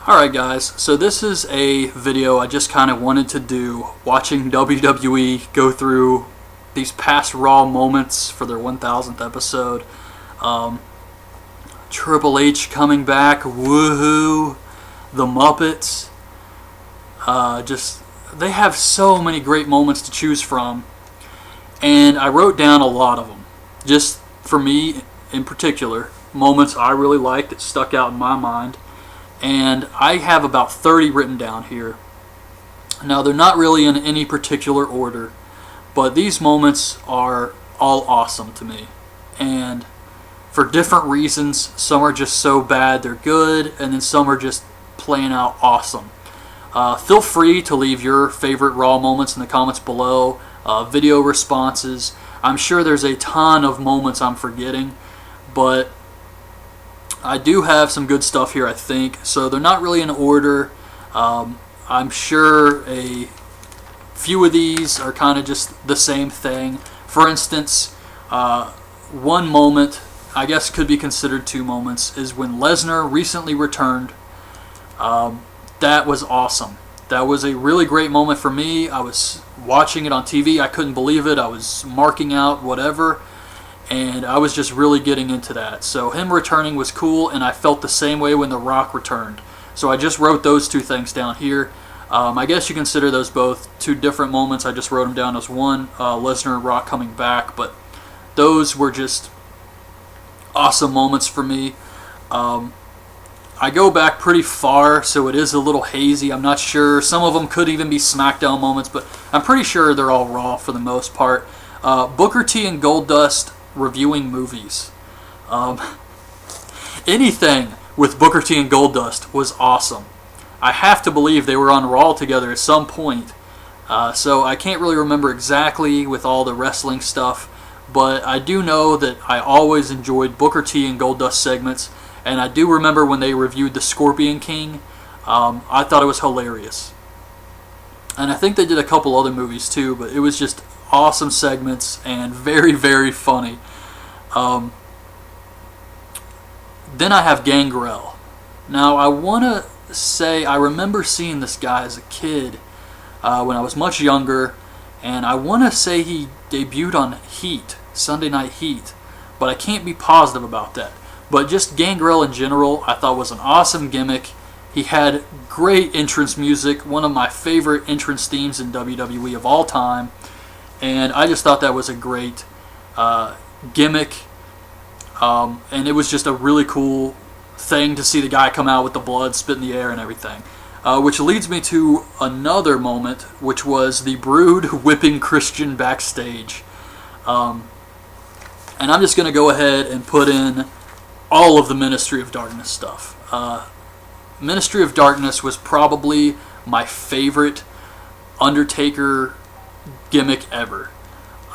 Alright guys, so this is a video I just kind of wanted to do, watching WWE go through these past Raw moments for their 1000th episode. Triple H coming back, woohoo, the Muppets, they have so many great moments to choose from, and I wrote down a lot of them, just for me in particular, moments I really liked that stuck out in my mind. And I have about 30 written down here. Now, they're not really in any particular order, but these moments are all awesome to me. And for different reasons, some are just so bad they're good, and then some are just plain out awesome. Feel free to leave your favorite Raw moments in the comments below, video responses. I'm sure there's a ton of moments I'm forgetting, but I do have some good stuff here, I think, so they're not really in order. I'm sure a few of these are kind of just the same thing. For instance, one moment, I guess could be considered two moments, is when Lesnar recently returned. That was awesome. That was a really great moment for me. I was watching it on TV. I couldn't believe it. I was marking out whatever. And I was just really getting into that. So him returning was cool, and I felt the same way when The Rock returned. So I just wrote those two things down here. I guess you consider those both two different moments. I just wrote them down as one, Lesnar and Rock coming back. But those were just awesome moments for me. I go back pretty far, so it is a little hazy. I'm not sure. Some of them could even be SmackDown moments, but I'm pretty sure they're all Raw for the most part. Booker T and Goldust reviewing movies. Anything with Booker T and Goldust was awesome. I have to believe they were on Raw together at some point. So I can't really remember exactly with all the wrestling stuff, but I do know that I always enjoyed Booker T and Goldust segments, and I do remember when they reviewed The Scorpion King. I thought it was hilarious. And I think they did a couple other movies too, but it was just awesome segments and very, very funny. Then I have Gangrel. Now, I want to say I remember seeing this guy as a kid when I was much younger, and I want to say he debuted on Heat, Sunday Night Heat, but I can't be positive about that. But just Gangrel in general, I thought was an awesome gimmick. He had great entrance music, one of my favorite entrance themes in WWE of all time. And I just thought that was a great gimmick. And it was just a really cool thing to see the guy come out with the blood, spit in the air and everything. Which leads me to another moment, which was the Brood whipping Christian backstage. And I'm just going to go ahead and put in all of the Ministry of Darkness stuff. Ministry of Darkness was probably my favorite Undertaker gimmick ever.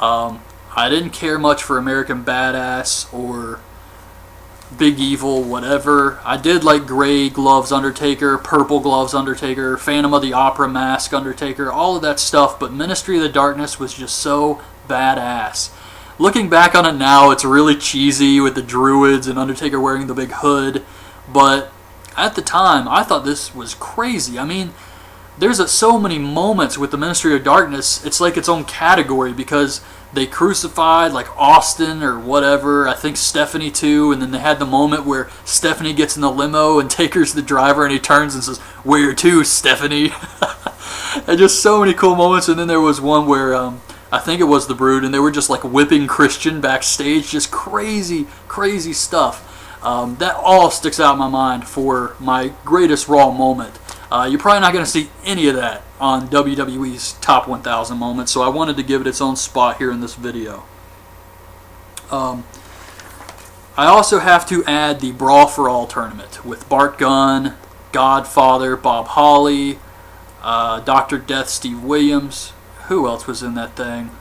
I didn't care much for American Badass or Big Evil, whatever. I did like Gray Gloves Undertaker, Purple Gloves Undertaker, Phantom of the Opera Mask Undertaker, all of that stuff, but Ministry of the Darkness was just so badass. Looking back on it now, it's really cheesy with the Druids and Undertaker wearing the big hood, but at the time, I thought this was crazy. I mean, there's so many moments with the Ministry of Darkness, it's like its own category, because they crucified like Austin or whatever, I think Stephanie too, and then they had the moment where Stephanie gets in the limo and Taker's the driver and he turns and says, "Where to, Stephanie?" And just so many cool moments. And then there was one where I think it was the Brood, and they were just like whipping Christian backstage, just crazy, crazy stuff. That all sticks out in my mind for my greatest Raw moment. You're probably not going to see any of that on WWE's Top 1000 moments, so I wanted to give it its own spot here in this video. I also have to add the Brawl for All tournament with Bart Gunn, Godfather, Bob Holly, Dr. Death, Steve Williams. Who else was in that thing?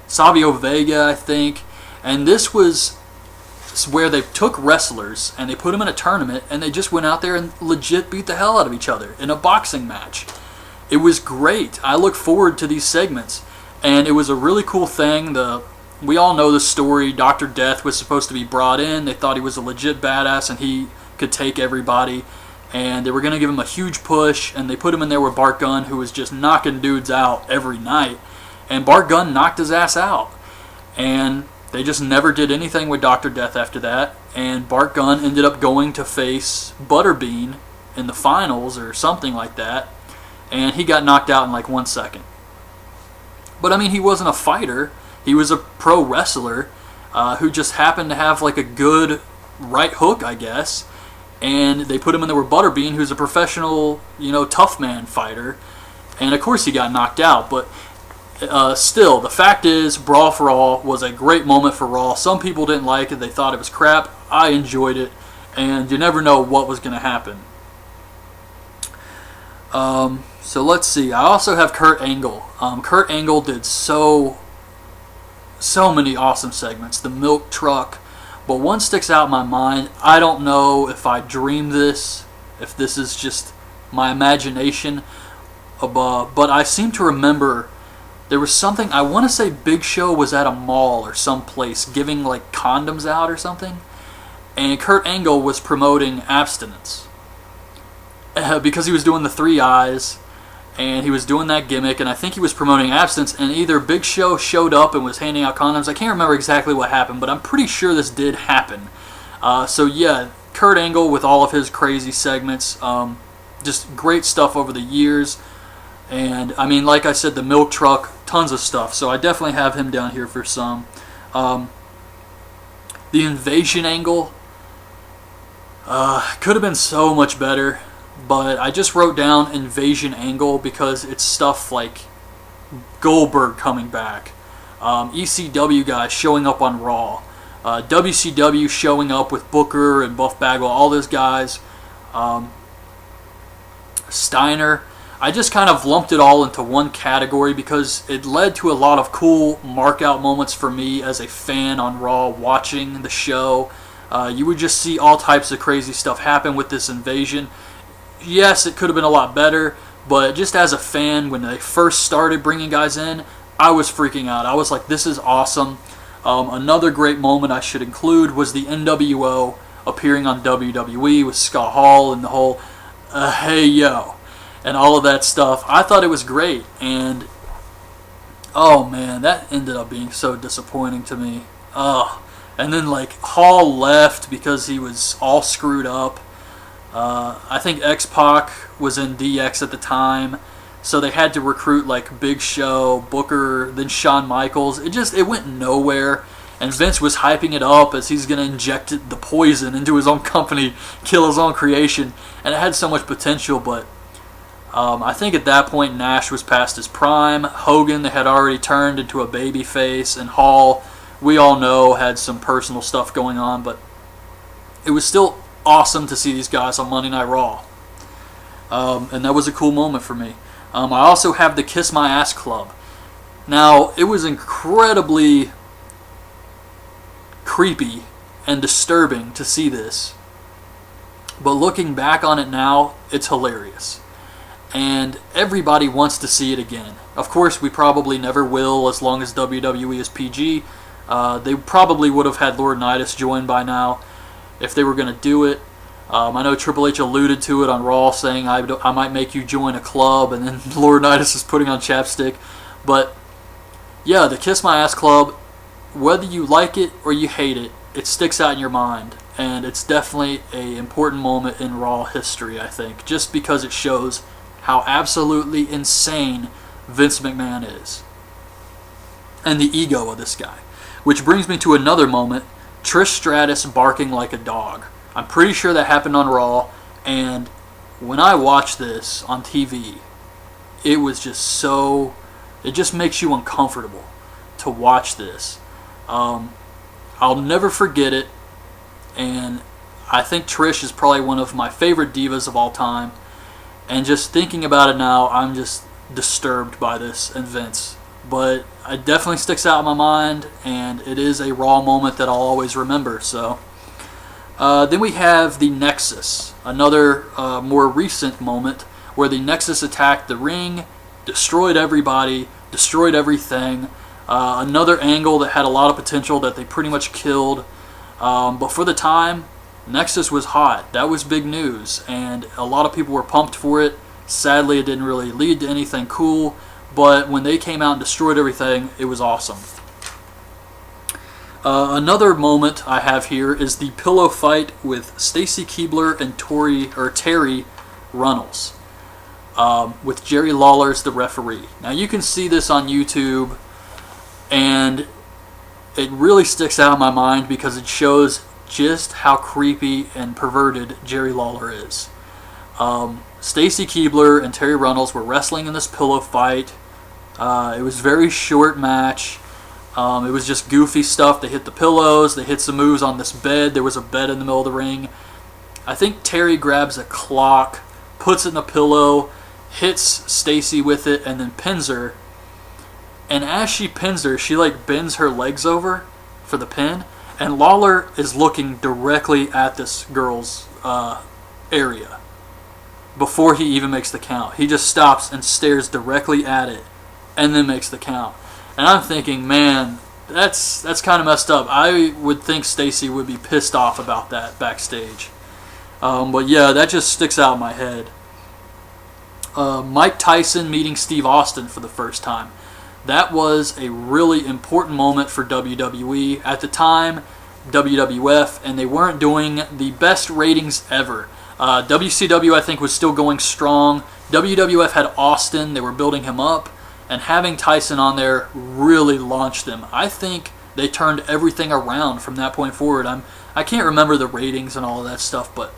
Savio Vega, I think. And this was where they took wrestlers and they put them in a tournament and they just went out there and legit beat the hell out of each other in a boxing match. It was great. I look forward to these segments, and it was a really cool thing. We all know the story. Dr. Death was supposed to be brought in. They thought he was a legit badass and he could take everybody, and they were going to give him a huge push, and they put him in there with Bart Gunn, who was just knocking dudes out every night, and Bart Gunn knocked his ass out. And they just never did anything with Dr. Death after that, and Bart Gunn ended up going to face Butterbean in the finals or something like that, and he got knocked out in like 1 second. But I mean, he wasn't a fighter. He was a pro wrestler who just happened to have like a good right hook, I guess. And they put him in there with Butterbean, who's a professional, tough man fighter. And of course he got knocked out. But still, the fact is, Brawl for All was a great moment for Raw. Some people didn't like it. They thought it was crap. I enjoyed it. And you never know what was going to happen. So let's see. I also have Kurt Angle. Kurt Angle did so many awesome segments. The milk truck. But one sticks out in my mind. I don't know if I dreamed this, if this is just my imagination. But I seem to remember there was something. I want to say Big Show was at a mall or someplace giving like condoms out or something. And Kurt Angle was promoting abstinence. Because he was doing the 3 eyes, and he was doing that gimmick, and I think he was promoting abstinence, and either Big Show showed up and was handing out condoms. I can't remember exactly what happened, but I'm pretty sure this did happen. So yeah, Kurt Angle with all of his crazy segments, just great stuff over the years. And I mean, like I said, the milk truck, tons of stuff. So I definitely have him down here for some. The invasion angle could have been so much better. But I just wrote down invasion angle because it's stuff like Goldberg coming back, ECW guys showing up on Raw, WCW showing up with Booker and Buff Bagwell, all those guys, Steiner. I just kind of lumped it all into one category because it led to a lot of cool mark-out moments for me as a fan on Raw watching the show. You would just see all types of crazy stuff happen with this invasion. Yes, it could have been a lot better, but just as a fan, when they first started bringing guys in, I was freaking out. I was like, this is awesome. Another great moment I should include was the NWO appearing on WWE with Scott Hall and the whole hey yo and all of that stuff. I thought it was great, and oh man, that ended up being so disappointing to me. And then like Hall left because he was all screwed up. I think X-Pac was in DX at the time, so they had to recruit like Big Show, Booker, then Shawn Michaels. It went nowhere, and Vince was hyping it up as he's going to inject the poison into his own company, kill his own creation, and it had so much potential, but I think at that point Nash was past his prime. Hogan, they had already turned into a baby face, and Hall, we all know, had some personal stuff going on, but it was still awesome to see these guys on Monday Night Raw. And that was a cool moment for me. I also have the Kiss My Ass Club. Now, it was incredibly creepy and disturbing to see this. But looking back on it now, it's hilarious. And everybody wants to see it again. Of course, we probably never will as long as WWE is PG. They probably would have had Laurinaitis join by now if they were going to do it. I know Triple H alluded to it on Raw, saying I might make you join a club, and then Laurinaitis is putting on chapstick. But yeah, the Kiss My Ass Club, whether you like it or you hate it, it sticks out in your mind, and it's definitely an important moment in Raw history, I think, just because it shows how absolutely insane Vince McMahon is, and the ego of this guy. Which brings me to another moment, Trish Stratus barking like a dog. I'm pretty sure that happened on Raw, and when I watched this on TV, it was just it just makes you uncomfortable to watch this. I'll never forget it, and I think Trish is probably one of my favorite divas of all time, and just thinking about it now, I'm just disturbed by this and Vince. But it definitely sticks out in my mind, and it is a Raw moment that I'll always remember. So then we have the Nexus, another more recent moment where the Nexus attacked the ring, destroyed everybody, destroyed everything. Another angle that had a lot of potential that they pretty much killed. But for the time, Nexus was hot. That was big news, and a lot of people were pumped for it. Sadly, it didn't really lead to anything cool, but when they came out and destroyed everything, it was awesome. Another moment I have here is the pillow fight with Stacy Keibler and Terry Runnels, with Jerry Lawler as the referee. Now you can see this on YouTube, and it really sticks out in my mind because it shows just how creepy and perverted Jerry Lawler is. Stacy Keibler and Terry Runnels were wrestling in this pillow fight. It was a very short match. It was just goofy stuff. They hit the pillows. They hit some moves on this bed. There was a bed in the middle of the ring. I think Terry grabs a clock, puts it in the pillow, hits Stacy with it, and then pins her. And as she pins her, she like bends her legs over for the pin. And Lawler is looking directly at this girl's area before he even makes the count. He just stops and stares directly at it and then makes the count. And I'm thinking, man, that's kind of messed up. I would think Stacy would be pissed off about that backstage. But yeah, that just sticks out in my head. Mike Tyson meeting Steve Austin for the first time. That was a really important moment for WWE. At the time, WWF, and they weren't doing the best ratings ever. WCW, I think, was still going strong. WWF had Austin. They were building him up. And having Tyson on there really launched them. I think they turned everything around from that point forward. I can't remember the ratings and all of that stuff, but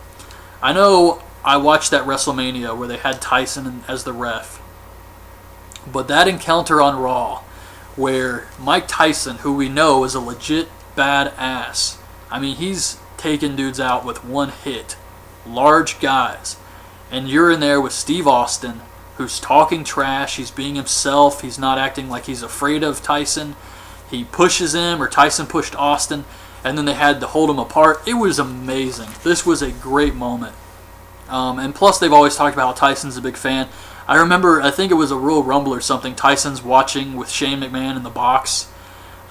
I know I watched that WrestleMania where they had Tyson as the ref. But that encounter on Raw, where Mike Tyson, who we know is a legit badass, I mean, he's taking dudes out with one hit. Large guys. And you're in there with Steve Austin, who's talking trash. He's being himself. He's not acting like he's afraid of Tyson. He pushes him, or Tyson pushed Austin, and then they had to hold him apart. It was amazing. This was a great moment. And plus, they've always talked about how Tyson's a big fan. I remember, I think it was a Royal Rumble or something, Tyson's watching with Shane McMahon in the box,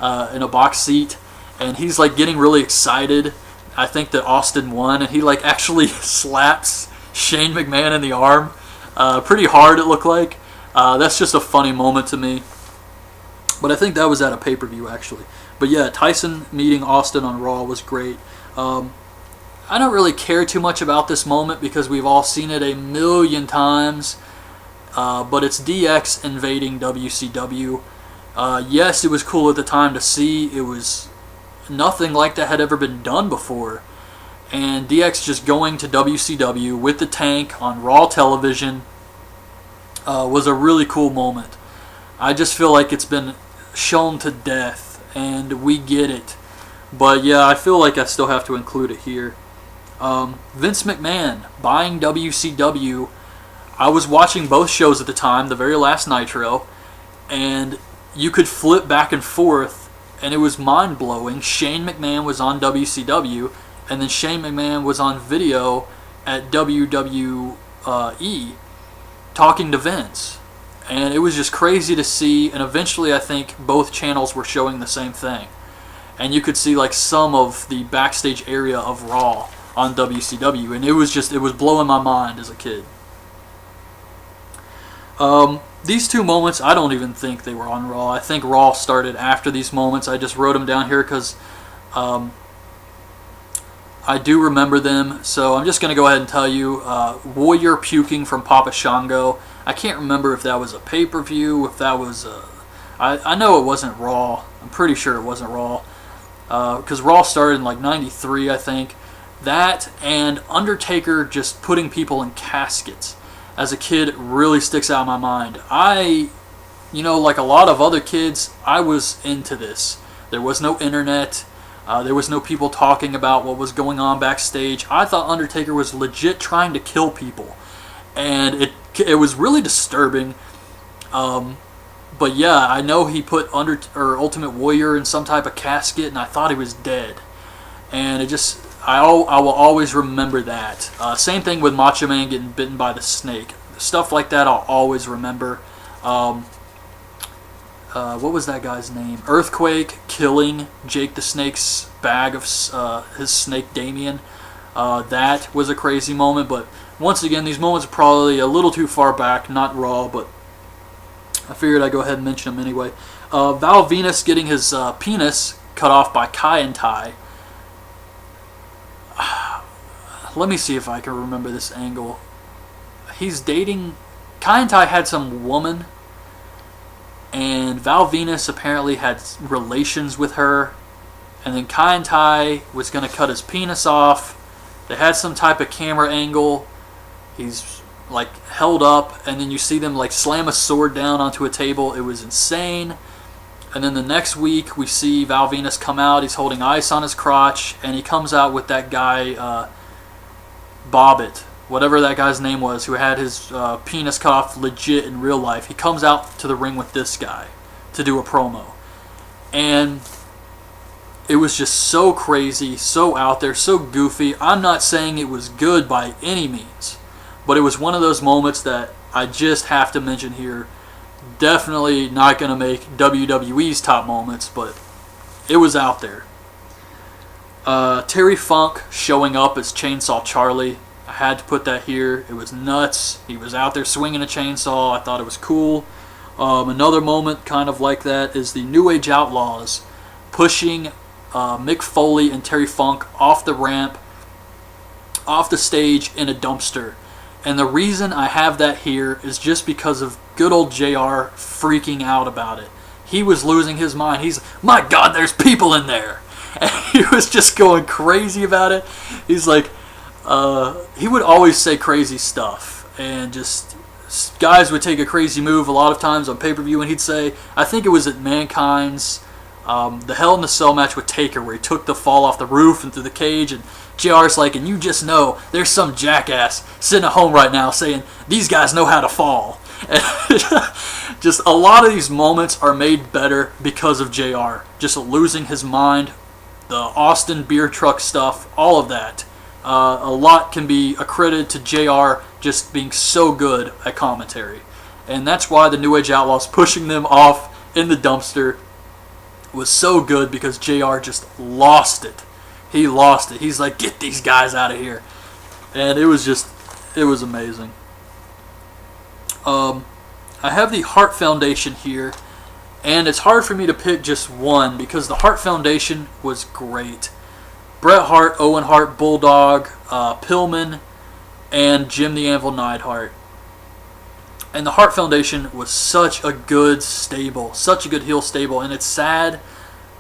in a box seat, and he's like getting really excited. I think that Austin won, and he like actually slaps Shane McMahon in the arm. Pretty hard, it looked like. That's just a funny moment to me. But I think that was at a pay-per-view, actually. But yeah, Tyson meeting Austin on Raw was great. I don't really care too much about this moment because we've all seen it a million times. But it's DX invading WCW. Yes, it was cool at the time to see. It was nothing like that had ever been done before. And DX just going to WCW with the tank on Raw television was a really cool moment. I just feel like it's been shown to death, and we get it. But yeah, I feel like I still have to include it here. Vince McMahon buying WCW. I was watching both shows at the time, the very last Nitro, and you could flip back and forth, and it was mind-blowing. Shane McMahon was on WCW, and then Shane McMahon was on video at WWE talking to Vince. And it was just crazy to see, and eventually I think both channels were showing the same thing. And you could see like some of the backstage area of Raw on WCW, and it was blowing my mind as a kid. These two moments, I don't even think they were on Raw. I think Raw started after these moments. I just wrote them down here because I do remember them. So I'm just going to go ahead and tell you. Warrior puking from Papa Shango. I can't remember if that was a pay-per-view, if that was I know it wasn't Raw. I'm pretty sure it wasn't Raw. Because Raw started in like 93, I think. That and Undertaker just putting people in caskets as a kid really sticks out in my mind. Like a lot of other kids, I was into this. There was no internet. There was no people talking about what was going on backstage. I thought Undertaker was legit trying to kill people. And it was really disturbing. But yeah, I know he put Ultimate Warrior in some type of casket, and I thought he was dead. And I will always remember that. Same thing with Macho Man getting bitten by the snake. Stuff like that I'll always remember. What was that guy's name? Earthquake killing Jake the Snake's bag of his snake Damien. That was a crazy moment, but once again, these moments are probably a little too far back, not Raw, but I figured I'd go ahead and mention them anyway. Val Venus getting his penis cut off by Kane. Let me see if I can remember this angle. He's dating... Kane had some woman, and Val Venus apparently had relations with her, and then Kane was going to cut his penis off. They had some type of camera angle. He's like held up, and then you see them like slam a sword down onto a table. It was insane. And then the next week we see Val Venus come out. He's holding ice on his crotch, and he comes out with that guy Bobbitt, whatever that guy's name was, who had his penis cut off legit in real life. He comes out to the ring with this guy to do a promo, and it was just so crazy, so out there, so goofy. I'm not saying it was good by any means, but it was one of those moments that I just have to mention here. Definitely not going to make WWE's top moments, but it was out there. Terry Funk showing up as Chainsaw Charlie. I had to put that here. It was nuts. He was out there swinging a chainsaw. I thought it was cool. Another moment kind of like that is the New Age Outlaws pushing Mick Foley and Terry Funk off the ramp, off the stage in a dumpster. And the reason I have that here is just because of good old JR freaking out about it. He was losing his mind. He's, my God, there's people in there. And he was just going crazy about it. He's like, he would always say crazy stuff. And just, guys would take a crazy move a lot of times on pay-per-view. And he'd say, I think it was at Mankind's, the Hell in the Cell match with Taker, where he took the fall off the roof and through the cage, and JR's like, and you just know there's some jackass sitting at home right now saying these guys know how to fall. And just a lot of these moments are made better because of JR just losing his mind, the Austin beer truck stuff, all of that. A lot can be accredited to JR just being so good at commentary, and that's why the New Age Outlaws pushing them off in the dumpster was so good, because JR just lost it. He lost it. He's like, get these guys out of here. And it was amazing. I have the Hart Foundation here, and it's hard for me to pick just one because the Hart Foundation was great. Bret Hart, Owen Hart, Bulldog, Pillman, and Jim the Anvil Neidhart. And the Hart Foundation was such a good stable, such a good heel stable, and it's sad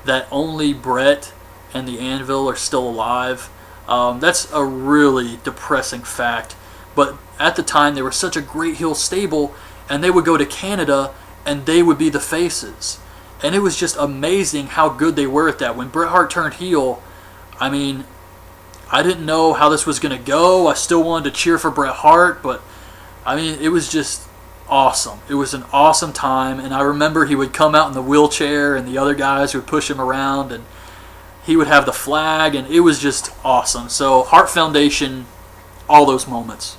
that only Bret and the Anvil are still alive. That's a really depressing fact. But at the time, they were such a great heel stable, and they would go to Canada, and they would be the faces. And it was just amazing how good they were at that. When Bret Hart turned heel, I mean, I didn't know how this was going to go. I still wanted to cheer for Bret Hart, but I mean, it was just awesome. It was an awesome time, and I remember he would come out in the wheelchair, and the other guys would push him around, and he would have the flag, and it was just awesome. So, Hart Foundation, all those moments.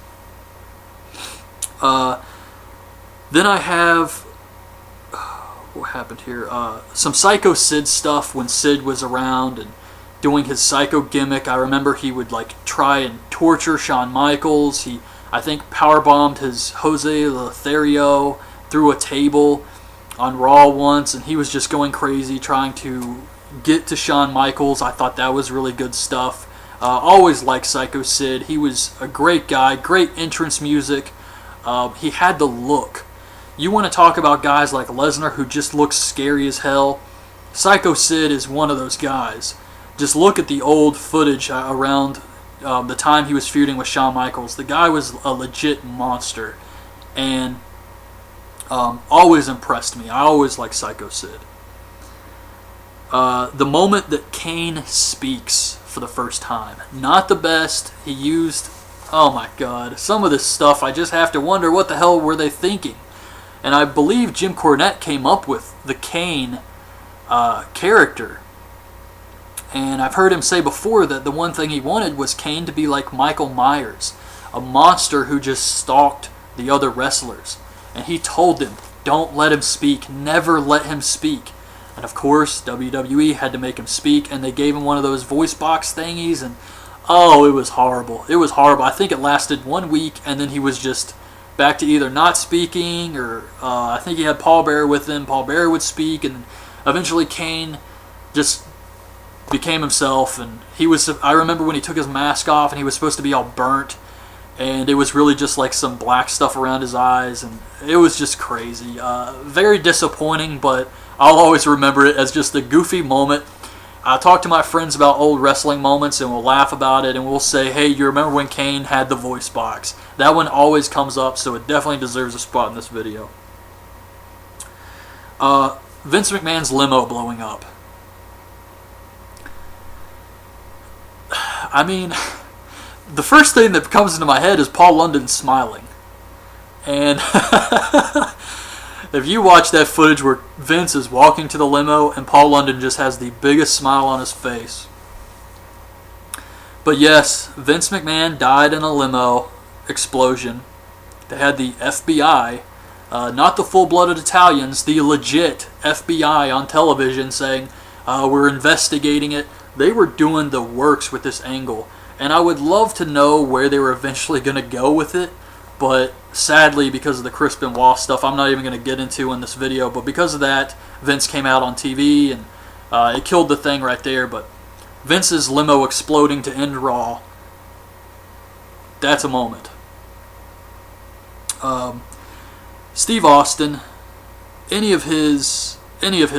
Then I have, what happened here? Some Psycho Sid stuff when Sid was around and doing his psycho gimmick. I remember he would like try and torture Shawn Michaels. He, I think, powerbombed his Jose Lothario through a table on Raw once, and he was just going crazy trying to get to Shawn Michaels. I thought that was really good stuff. Always liked Psycho Sid. He was a great guy, great entrance music. He had the look. You want to talk about guys like Lesnar who just looks scary as hell? Psycho Sid is one of those guys. Just look at the old footage around the time he was feuding with Shawn Michaels. The guy was a legit monster, and always impressed me. I always liked Psycho Sid. The moment that Kane speaks for the first time, not the best. He used, oh my God, some of this stuff I just have to wonder what the hell were they thinking. And I believe Jim Cornette came up with the Kane character. And I've heard him say before that the one thing he wanted was Kane to be like Michael Myers, a monster who just stalked the other wrestlers. And he told them, don't let him speak, never let him speak. And of course, WWE had to make him speak, and they gave him one of those voice box thingies, and Oh, it was horrible. It was horrible. I think it lasted 1 week, and then he was just back to either not speaking, or I think he had Paul Bearer with him. Paul Bearer would speak, and eventually Kane just became himself. And he was. I remember when he took his mask off, and he was supposed to be all burnt, and it was really just like some black stuff around his eyes, and it was just crazy. Very disappointing, but I'll always remember it as just a goofy moment. I talk to my friends about old wrestling moments, and we'll laugh about it, and we'll say, hey, you remember when Kane had the voice box? That one always comes up, so it definitely deserves a spot in this video. Vince McMahon's limo blowing up. I mean, the first thing that comes into my head is Paul London smiling. And if you watch that footage where Vince is walking to the limo and Paul London just has the biggest smile on his face. But yes, Vince McMahon died in a limo explosion. They had the FBI, not the full-blooded Italians, the legit FBI on television saying, we're investigating it. They were doing the works with this angle. And I would love to know where they were eventually going to go with it. But sadly, because of the Chris Benoit stuff, I'm not even going to get into in this video. But because of that, Vince came out on TV, and it killed the thing right there. But Vince's limo exploding to end Raw, that's a moment. Steve Austin, any of his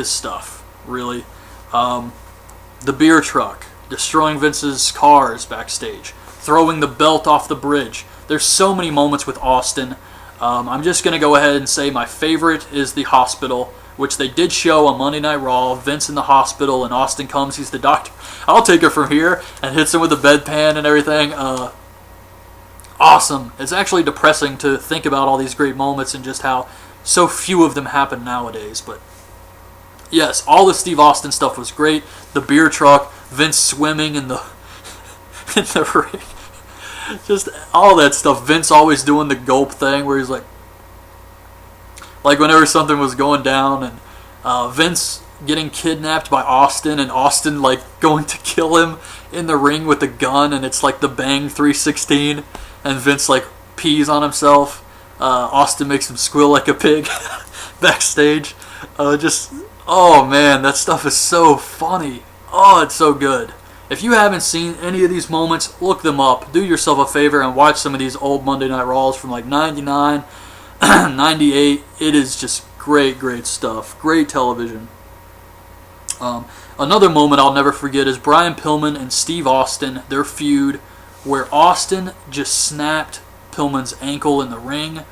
stuff, really. The beer truck, destroying Vince's cars backstage, throwing the belt off the bridge. There's so many moments with Austin. I'm just going to go ahead and say my favorite is the hospital, which they did show on Monday Night Raw. Vince in the hospital, and Austin comes. He's the doctor. I'll take it from here, and hits him with a bedpan and everything. Awesome. It's actually depressing to think about all these great moments and just how so few of them happen nowadays. But yes, all the Steve Austin stuff was great. The beer truck, Vince swimming in the in the ring. Just all that stuff. Vince always doing the gulp thing where he's like whenever something was going down, and Vince getting kidnapped by Austin, and Austin like going to kill him in the ring with a gun, and it's like the Bang 316, and Vince like pees on himself. Austin makes him squeal like a pig backstage. Oh man, that stuff is so funny. Oh, it's so good. If you haven't seen any of these moments, look them up. Do yourself a favor and watch some of these old Monday Night Raws from like 99, 98. It is just great, great stuff. Great television. Another moment I'll never forget is Brian Pillman and Steve Austin, their feud, where Austin just snapped Pillman's ankle in the ring.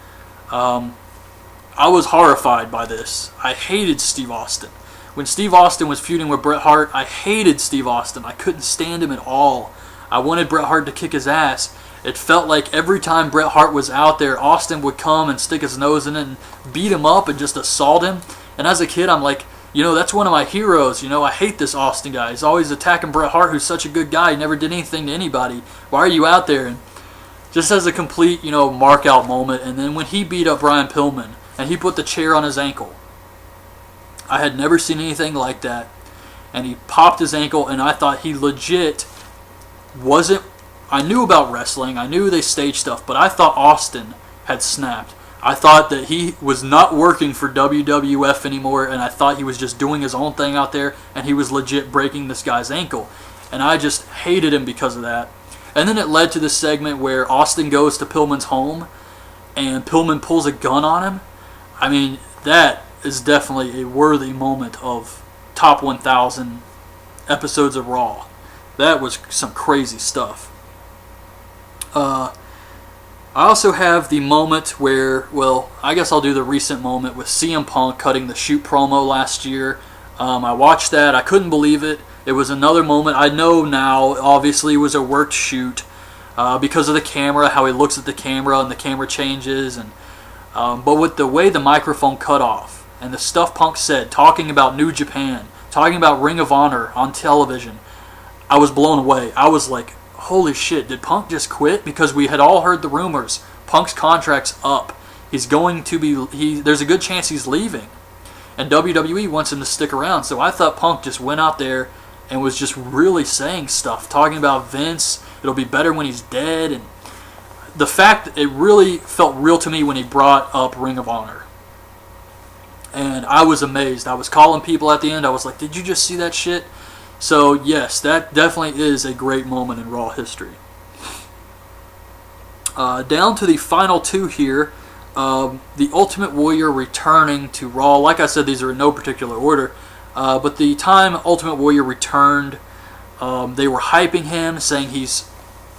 I was horrified by this. I hated Steve Austin. When Steve Austin was feuding with Bret Hart, I hated Steve Austin. I couldn't stand him at all. I wanted Bret Hart to kick his ass. It felt like every time Bret Hart was out there, Austin would come and stick his nose in it and beat him up and just assault him. And as a kid, I'm like, that's one of my heroes. I hate this Austin guy. He's always attacking Bret Hart, who's such a good guy. He never did anything to anybody. Why are you out there? And just as a complete, mark out moment. And then when he beat up Brian Pillman and he put the chair on his ankle, I had never seen anything like that. And he popped his ankle, and I thought he legit wasn't. I knew about wrestling. I knew they staged stuff, but I thought Austin had snapped. I thought that he was not working for WWF anymore, and I thought he was just doing his own thing out there, and he was legit breaking this guy's ankle. And I just hated him because of that. And then it led to this segment where Austin goes to Pillman's home, and Pillman pulls a gun on him. I mean, that is definitely a worthy moment of top 1,000 episodes of Raw. That was some crazy stuff. I also have the moment where, I guess I'll do the recent moment with CM Punk cutting the shoot promo last year. I watched that. I couldn't believe it. It was another moment. I know now, obviously, it was a worked shoot because of the camera, how he looks at the camera and the camera changes. But with the way the microphone cut off and the stuff Punk said, talking about New Japan, talking about Ring of Honor on television, I was blown away. I was like, holy shit, did Punk just quit? Because we had all heard the rumors. Punk's contract's up. He's going to be, there's a good chance he's leaving. And WWE wants him to stick around. So I thought Punk just went out there and was just really saying stuff, talking about Vince it'll be better when he's dead. And the fact that it really felt real to me when he brought up Ring of Honor. And I was amazed. I was calling people at the end. I was like, did you just see that shit? So, yes, that definitely is a great moment in Raw history. Down to the final two here. The Ultimate Warrior returning to Raw. Like I said, these are in no particular order. But the time Ultimate Warrior returned, they were hyping him, saying he's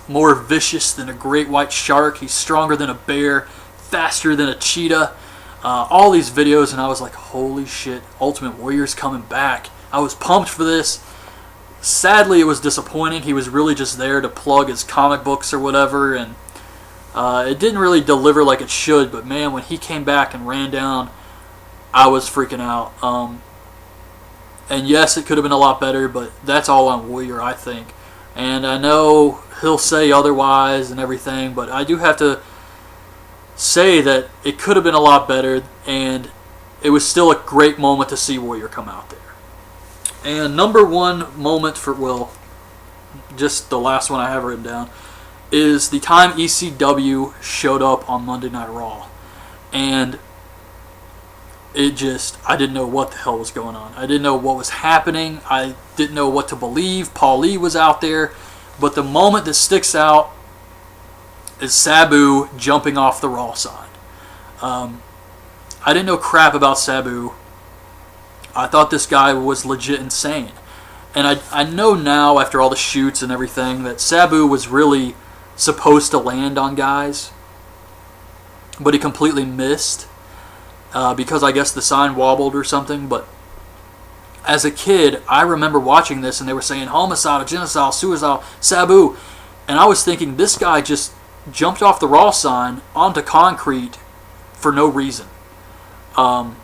more vicious than a great white shark. He's stronger than a bear, faster than a cheetah. All these videos, and I was like, holy shit, Ultimate Warrior's coming back. I was pumped for this. Sadly, it was disappointing. He was really just there to plug his comic books or whatever, and it didn't really deliver like it should. But man, when he came back and ran down, I was freaking out. And yes, it could have been a lot better, but that's all on Warrior, I think. And I know he'll say otherwise and everything, but I do have to say that it could have been a lot better, and it was still a great moment to see Warrior come out there. And number one moment for, well, just the last one I have written down, is the time ECW showed up on Monday Night Raw. And it just, I didn't know what the hell was going on. I didn't know what was happening. I didn't know what to believe. Paul Lee was out there. But the moment that sticks out is Sabu jumping off the Raw side. I didn't know crap about Sabu. I thought this guy was legit insane. And I know now, after all the shoots and everything, that Sabu was really supposed to land on guys. But he completely missed. Because I guess the sign wobbled or something. But as a kid, I remember watching this and they were saying homicide, genocide, suicide, Sabu. And I was thinking, this guy just jumped off the Raw sign onto concrete for no reason. And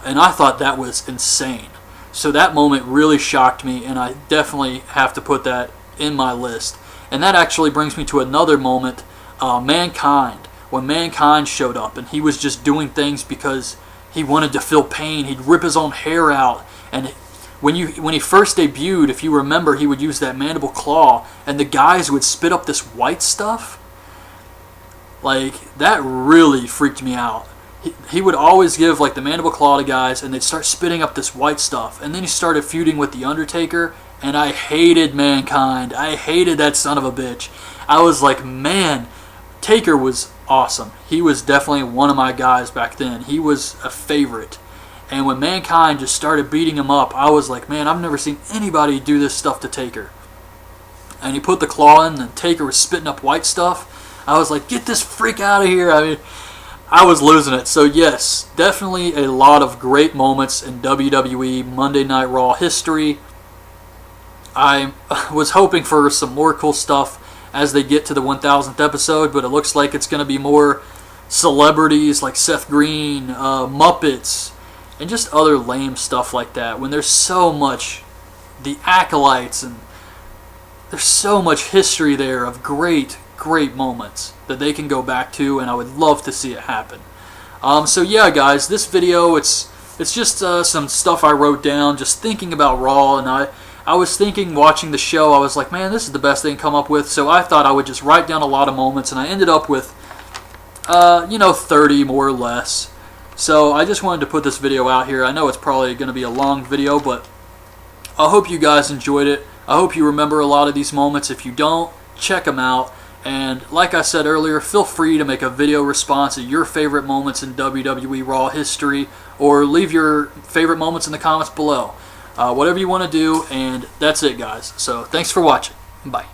I thought that was insane. So that moment really shocked me, and I definitely have to put that in my list. And that actually brings me to another moment, Mankind. When Mankind showed up, and he was just doing things because he wanted to feel pain. He'd rip his own hair out. And when he first debuted, if you remember, he would use that mandible claw, and the guys would spit up this white stuff. Like, that really freaked me out. He would always give like the mandible claw to guys, and they'd start spitting up this white stuff. And then he started feuding with The Undertaker, and I hated Mankind. I hated that son of a bitch. I was like, man, Taker was awesome. He was definitely one of my guys back then. He was a favorite. And when Mankind just started beating him up, I was like, man, I've never seen anybody do this stuff to Taker. And he put the claw in, and Taker was spitting up white stuff. I was like, get this freak out of here. I mean, I was losing it. So yes, definitely a lot of great moments in WWE Monday Night Raw history. I was hoping for some more cool stuff as they get to the 1000th episode, but it looks like it's going to be more celebrities like Seth Green, Muppets, and just other lame stuff like that. When there's so much, the Acolytes, and there's so much history there of great moments that they can go back to, and I would love to see it happen. So yeah, guys, this video, it's just some stuff I wrote down, just thinking about Raw, and I was thinking, watching the show, I was like, man, this is the best they can come up with, so I thought I would just write down a lot of moments, and I ended up with, 30 more or less. So I just wanted to put this video out here. I know it's probably going to be a long video, but I hope you guys enjoyed it. I hope you remember a lot of these moments. If you don't, check them out. And like I said earlier, feel free to make a video response of your favorite moments in WWE Raw history, or leave your favorite moments in the comments below. Whatever you want to do, and that's it, guys. So thanks for watching. Bye.